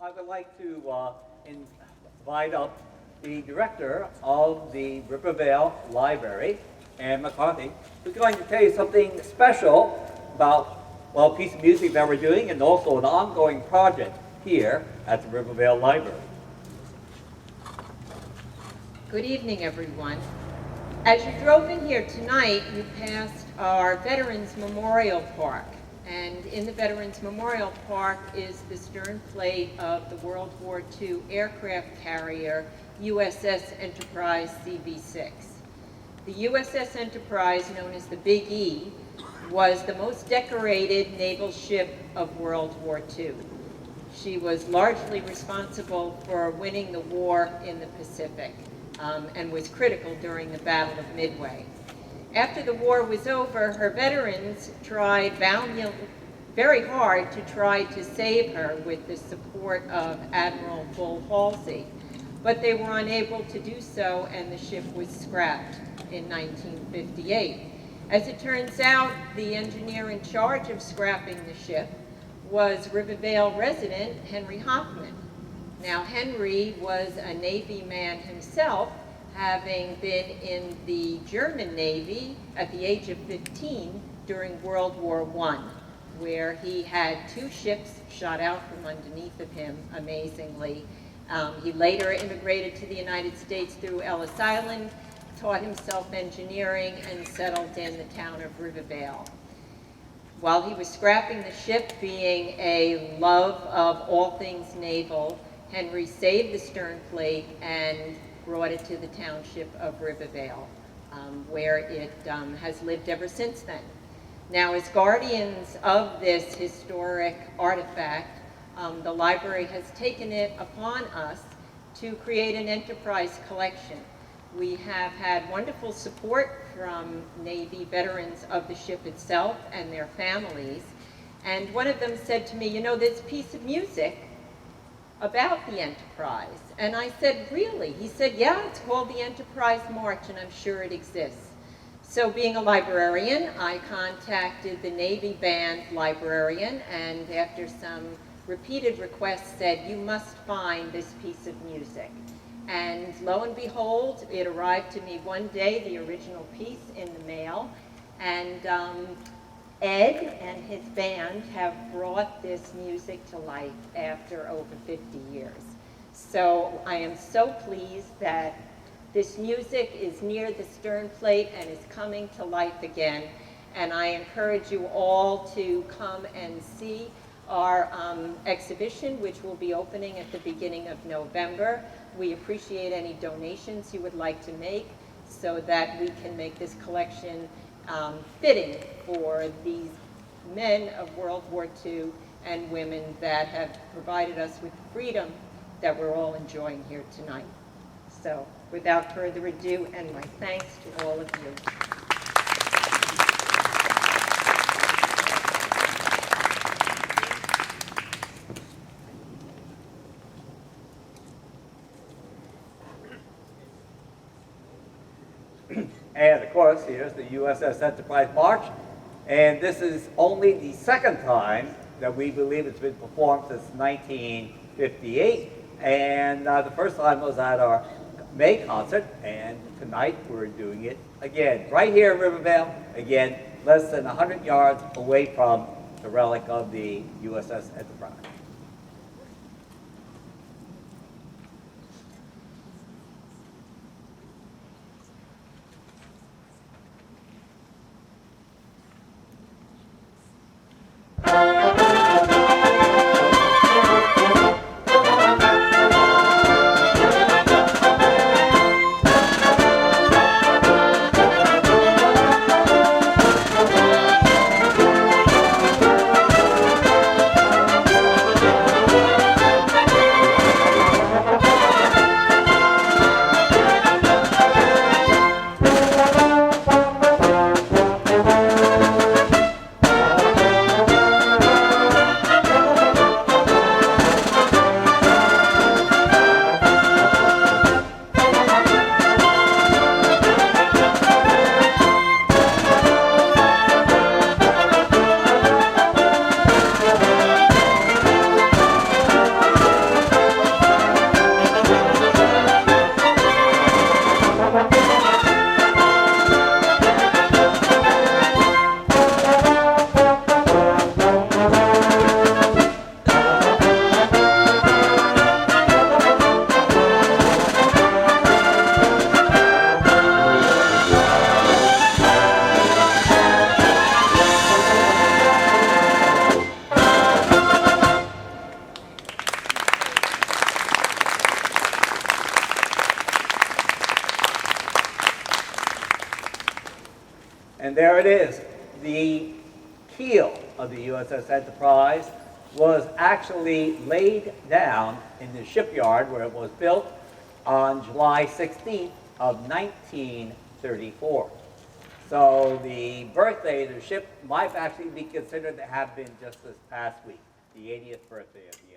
I would like to invite up the director of the Rivervale Library, Anne McCarthy, who's going to tell you something special about, well, a piece of music that we're doing and also an ongoing project here at the Rivervale Library. Good evening, everyone. As you drove in here tonight, you passed our Veterans Memorial Park. And in the Veterans Memorial Park is the stern plate of the World War II aircraft carrier USS Enterprise CV-6. The USS Enterprise, known as the Big E, was the most decorated naval ship of World War II. She was largely responsible for winning the war in the Pacific and was critical during the Battle of Midway. After the war was over, her veterans tried very hard to try to save her with the support of Admiral Bull Halsey, but they were unable to do so, and the ship was scrapped in 1958. As it turns out, the engineer in charge of scrapping the ship was Rivervale resident Henry Hoffman. Now, Henry was a Navy man himself, having been in the German Navy at the age of 15 during World War I, where he had 2 ships shot out from underneath of him, amazingly. He later immigrated to the United States through Ellis Island, taught himself engineering, and settled in the town of Rivervale. While he was scrapping the ship, being a love of all things naval, Henry saved the stern plate and brought it to the township of Rivervale, where it has lived ever since then. Now, as guardians of this historic artifact, the library has taken it upon us to create an enterprise collection. We have had wonderful support from Navy veterans of the ship itself and their families, and one of them said to me, you know, this piece of music about the Enterprise. And I said, really? He said, yeah, it's called the Enterprise March, and I'm sure it exists. So being a librarian, I contacted the Navy band librarian, and after some repeated requests said, you must find this piece of music. And lo and behold, it arrived to me one day, the original piece in the mail, and Ed and his band have brought this music to life after over 50 years. So I am so pleased that this music is near the stern plate and is coming to life again. And I encourage you all to come and see our exhibition, which will be opening at the beginning of November. We appreciate any donations you would like to make so that we can make this collection fitting for these men of World War II and women that have provided us with the freedom that we're all enjoying here tonight. So, without further ado, and my thanks to all of you. And of course, here's the USS Enterprise March. And this is only the second time that we believe it's been performed since 1958. And the first time was at our May concert, and tonight we're doing it again, right here in Rivervale, again, less than 100 yards away from the relic of the USS Enterprise. there it is. The keel of the USS Enterprise was actually laid down in the shipyard where it was built on July 16th of 1934. So the birthday of the ship might actually be considered to have been just this past week, the 80th birthday of the